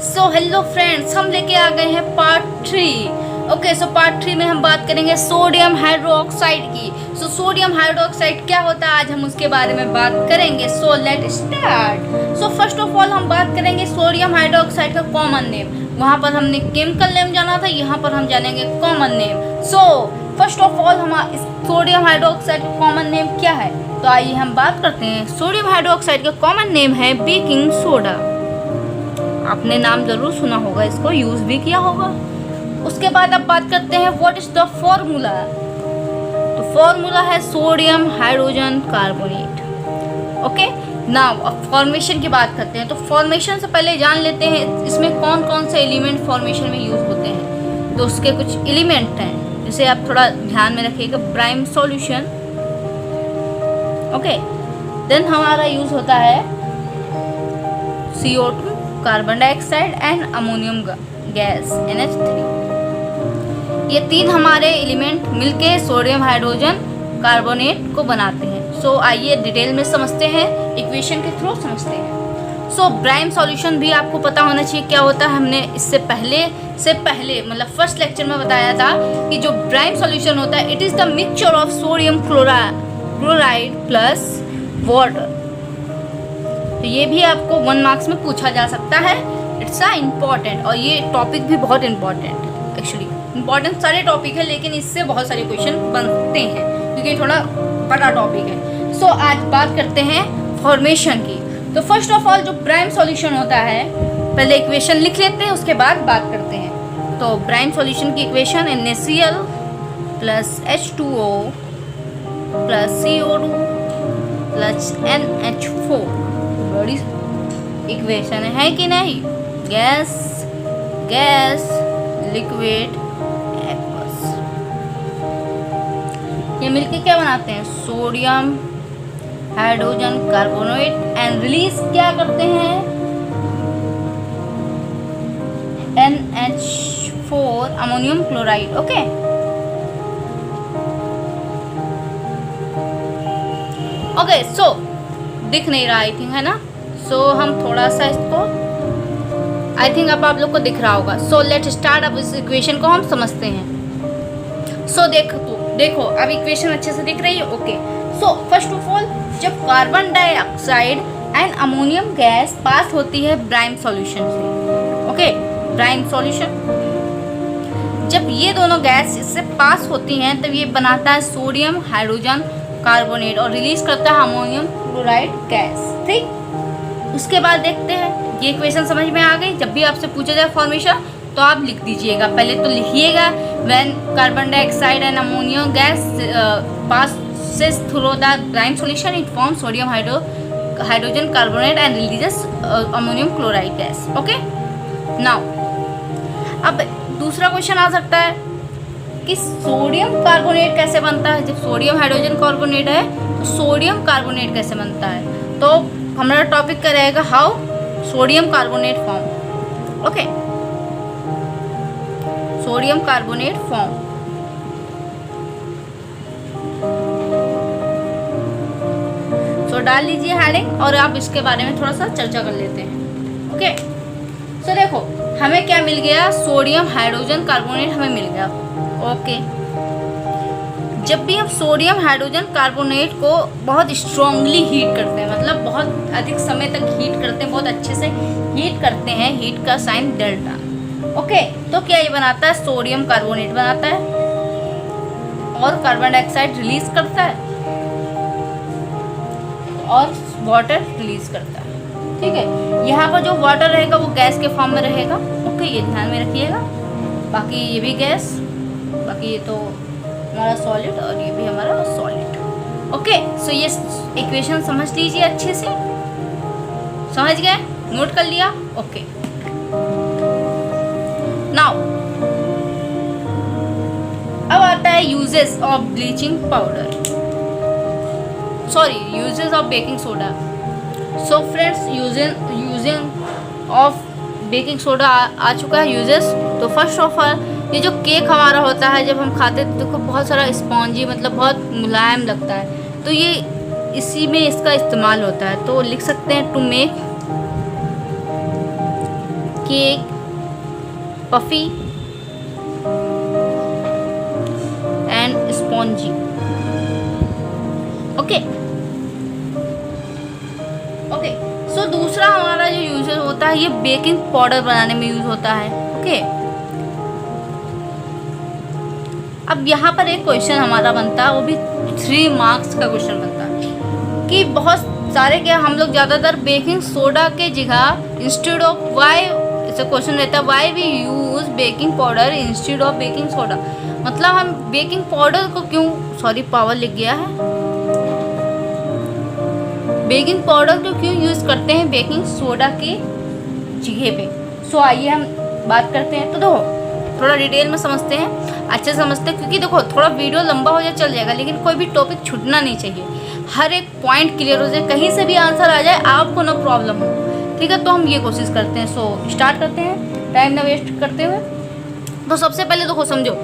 So hello friends, हम लेके आ गए हैं पार्ट 3। ओके, सो पार्ट 3 में हम बात करेंगे सोडियम हाइड्रोक्साइड की। सो सोडियम हाइड्रोक्साइड क्या होता है, आज हम उसके बारे में बात करेंगे। So let start. So first of all हम बात करेंगे सोडियम हाइड्रोक्साइड का कॉमन नेम। वहाँ पर हमने केमिकल नेम जाना था, यहाँ पर हम जानेंगे common name. So first of all हम सोडियम हाइड्रोक्साइड का कॉमन नेम क्या है, तो आइए हम बात करते हैं। सोडियम हाइड्रोक्साइड का कॉमन नेम है बेकिंग सोडा। आपने नाम जरूर सुना होगा, इसको यूज भी किया होगा। उसके बाद अब बात करते हैं व्हाट इज द फॉर्मूला। तो फॉर्मूला है sodium hydrogen carbonate. Okay, now अब फॉर्मेशन की बात करते हैं। तो फॉर्मेशन से पहले जान लेते हैं इसमें कौन कौन से एलिमेंट फॉर्मेशन में यूज होते हैं। तो उसके कुछ एलिमेंट हैं जिसे आप थोड़ा ध्यान में रखिएगा। ब्राइम सॉल्यूशन, ओके, देन हमारा यूज होता है CO2, carbon dioxide and ammonium gas NH3। ये तीन हमारे एलिमेंट मिलके सोडियम हाइड्रोजन कार्बोनेट को बनाते हैं। सो आइए डिटेल में समझते हैं, इक्वेशन के थ्रू समझते हैं। सो ब्राइम सॉल्यूशन भी आपको पता होना चाहिए क्या होता है। हमने इससे पहले मतलब फर्स्ट लेक्चर में बताया था कि जो ब्राइम सॉल्यूशन होता है it is the mixture of sodium chloride plus water. तो ये भी आपको 1 मार्क्स में पूछा जा सकता है। इट्स अ इम्पॉर्टेंट, और ये टॉपिक भी बहुत इम्पॉर्टेंट है। एक्चुअली इम्पॉर्टेंट सारे टॉपिक है, लेकिन इससे बहुत सारे क्वेश्चन बनते हैं क्योंकि थोड़ा बड़ा टॉपिक है। सो आज बात करते हैं फॉर्मेशन की। तो फर्स्ट ऑफ ऑल जो ब्राइम सॉल्यूशन होता है, पहले इक्वेशन लिख लेते हैं, उसके बाद बात करते हैं। तो ब्राइम सॉल्यूशन की equation NaCl plus H2O plus CO2 plus NH4। बड़ी इक्वेशन है कि नहीं। गैस गैस लिक्विड एक्वस, ये मिलके क्या बनाते हैं, sodium hydrogen carbonate, and release क्या करते हैं, NH4 ammonium chloride. Okay, okay, so दिख नहीं रहा आई थिंक, है ना। सो हम थोड़ा सा इसको, आई थिंक अब आप लोग को दिख रहा होगा। So let start. अब इस इक्वेशन को हम समझते हैं। सो देखो अब इक्वेशन अच्छे से दिख रही है। Okay, so first of all जब carbon dioxide and ammonium gas pass होती है ब्राइम सॉल्यूशन से, ओके, ब्राइम सॉल्यूशन, जब ये दोनों गैस इससे पास होती हैं तब ये बनाता है सोडियम हाइड्रोजन कार्बोनेट और रिलीज करता है अमोनियम क्लोराइड गैस। ठीक, उसके बाद देखते हैं, ये इक्वेशन समझ में आ गई। जब भी आपसे पूछा जाए फॉर्मेशन तो आप लिख दीजिएगा, पहले तो लिखिएगा when carbon dioxide and ammonium gas passes through the brine solution it forms sodium hydrogen carbonate and releases ammonium chloride gas। Okay, now अब दूसरा क्वेश्चन आ सकता है कि सोडियम कार्बोनेट कैसे बनता है। जब सोडियम हाइड्रोजन कार्बोनेट है तो सोडियम कार्बोनेट कैसे बनता है, तो हमारा टॉपिक का रहेगा how sodium carbonate form. Okay, sodium carbonate form. तो डाल लीजिए हेडिंग और आप इसके बारे में थोड़ा सा चर्चा कर लेते हैं। ओके, सो देखो हमें क्या मिल गया, सोडियम हाइड्रोजन कार्बोनेट हमें मिल गया। ओके, जब भी हम सोडियम हाइड्रोजन कार्बोनेट को बहुत स्ट्रांगली हीट करते हैं, मतलब बहुत अधिक समय तक हीट करते हैं, बहुत अच्छे से हीट करते हैं, हीट का साइन डेल्टा। ओके, तो क्या ये बनाता है, सोडियम कार्बोनेट बनाता है और कार्बन डाइऑक्साइड रिलीज करता है और वाटर रिलीज करता है। ठीक है, यहाँ पर जो वाटर रहेगा वो गैस के फॉर्म में रहेगा। ओके, ये ध्यान में रखिएगा। बाकी ये भी गैस, बाकी ये तो हमारा सॉलिड और ये भी हमारा सॉलिड। ओके, सो ये इक्वेशन समझ लीजिए अच्छे से। समझ गए, नोट कर लिया। ओके, नाउ अब आता है uses of bleaching powder, sorry uses of baking soda. So friends, using of baking soda आ चुका है यूजेस। तो फर्स्ट ऑफ ऑल ये जो केक हमारा होता है जब हम खाते हैं तो बहुत सारा स्पॉन्जी, मतलब बहुत मुलायम लगता है, तो ये इसी में इसका इस्तेमाल होता है। तो लिख सकते हैं to make cake, puffy and spongy. Okay okay, so दूसरा हमारा जो यूज होता है ये बेकिंग पाउडर बनाने में यूज होता है। ओके, अब यहाँ पर एक क्वेश्चन हमारा बनता है, वो भी 3 मार्क्स का क्वेश्चन बनता है कि बहुत सारे क्या हम लोग ज़्यादातर बेकिंग सोडा के जगह इंस्टेड ऑफ वाई, ऐसा क्वेश्चन रहता है why we use baking powder instead of baking soda. मतलब हम बेकिंग पाउडर को क्यों, सॉरी पावर लिख गया है, बेकिंग पाउडर को क्यों यूज़ करते हैं बेकिंग सोडा के जगह पे। सो आइए हम बात करते हैं। तो देखो थोड़ा डिटेल में समझते हैं, अच्छे से समझते हैं, क्योंकि देखो थोड़ा वीडियो लंबा हो जाए चल जाएगा, लेकिन कोई भी टॉपिक छूटना नहीं चाहिए, हर एक पॉइंट क्लियर हो जाए, कहीं से भी आंसर आ जाए आपको ना प्रॉब्लम हो। ठीक है, तो हम ये कोशिश करते हैं। सो स्टार्ट करते हैं टाइम ना वेस्ट करते हुए। तो सबसे पहले देखो समझो,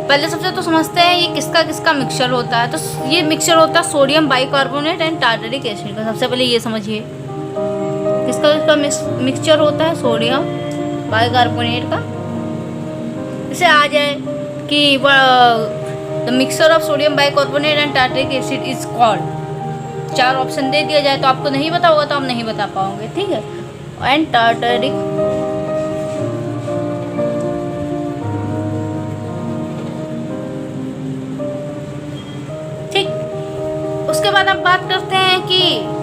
पहले सबसे तो समझते हैं ये किसका किसका मिक्सचर होता है। तो ये मिक्सचर होता है sodium bicarbonate and tartaric acid का। सबसे पहले ये समझिए किसका किसका मिक्सचर होता है, सोडियम बाइकार्बोनेट का। जैसे आ जाए कि the mixture of sodium bicarbonate and tartaric acid is called, 4 option दे दिया जाए तो आपको नहीं पता होगा तो आप नहीं बता पाओगे। ठीक है, एंड टार्टरिक, ठीक। उसके बाद आप बात करते हैं कि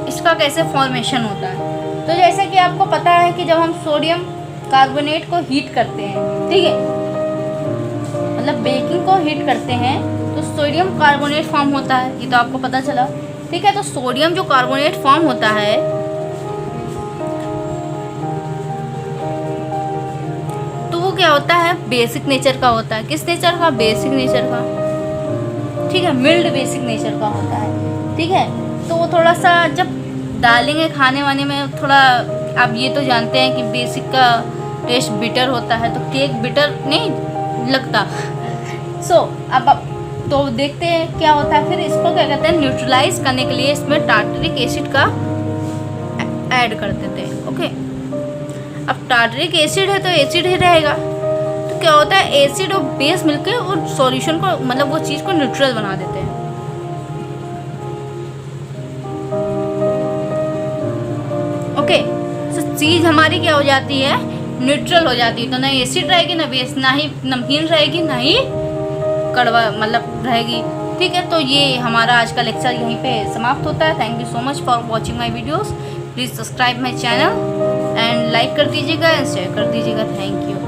इसका कैसे फॉर्मेशन होता है। तो जैसे कि आपको पता है कि जब हम सोडियम कार्बोनेट को हीट करते हैं, ठीक है, मतलब बेकिंग को हीट करते हैं तो सोडियम कार्बोनेट फॉर्म होता है, ये तो आपको पता चला। ठीक है, तो सोडियम जो कार्बोनेट फॉर्म होता है तो वो क्या होता है, बेसिक नेचर का होता है। किस नेचर का, बेसिक नेचर का। ठीक है, मिल्ड बेसिक नेचर का होता है। ठीक है, तो वो थोड़ा सा जब डालेंगे खाने वाने में, थोड़ा आप ये तो जानते हैं कि बेसिक का टेस्ट बिटर होता है, तो केक बिटर नहीं लगता। सो अब तो देखते हैं क्या होता है। फिर इसको क्या कहते हैं, न्यूट्रलाइज करने के लिए इसमें टार्टरिक एसिड का ऐड कर देते हैं। ओके, अब टार्टरिक एसिड है तो एसिड ही रहेगा, तो क्या होता है एसिड और बेस मिलकर और सॉल्यूशन को, मतलब वो चीज़ को न्यूट्रल बना देते हैं। ओके, तो चीज़ हमारी क्या हो जाती है, न्यूट्रल हो जाती है। तो ना एसिड रहेगी ना बेस, ना ही नमकीन रहेगी ना ही कड़वा मतलब रहेगी। ठीक है, तो ये हमारा आज का लेक्चर यहीं पे समाप्त होता है। Thank you so much for watching my videos. Please subscribe my channel and like कर दीजिएगा एंड शेयर कर दीजिएगा। Thank you.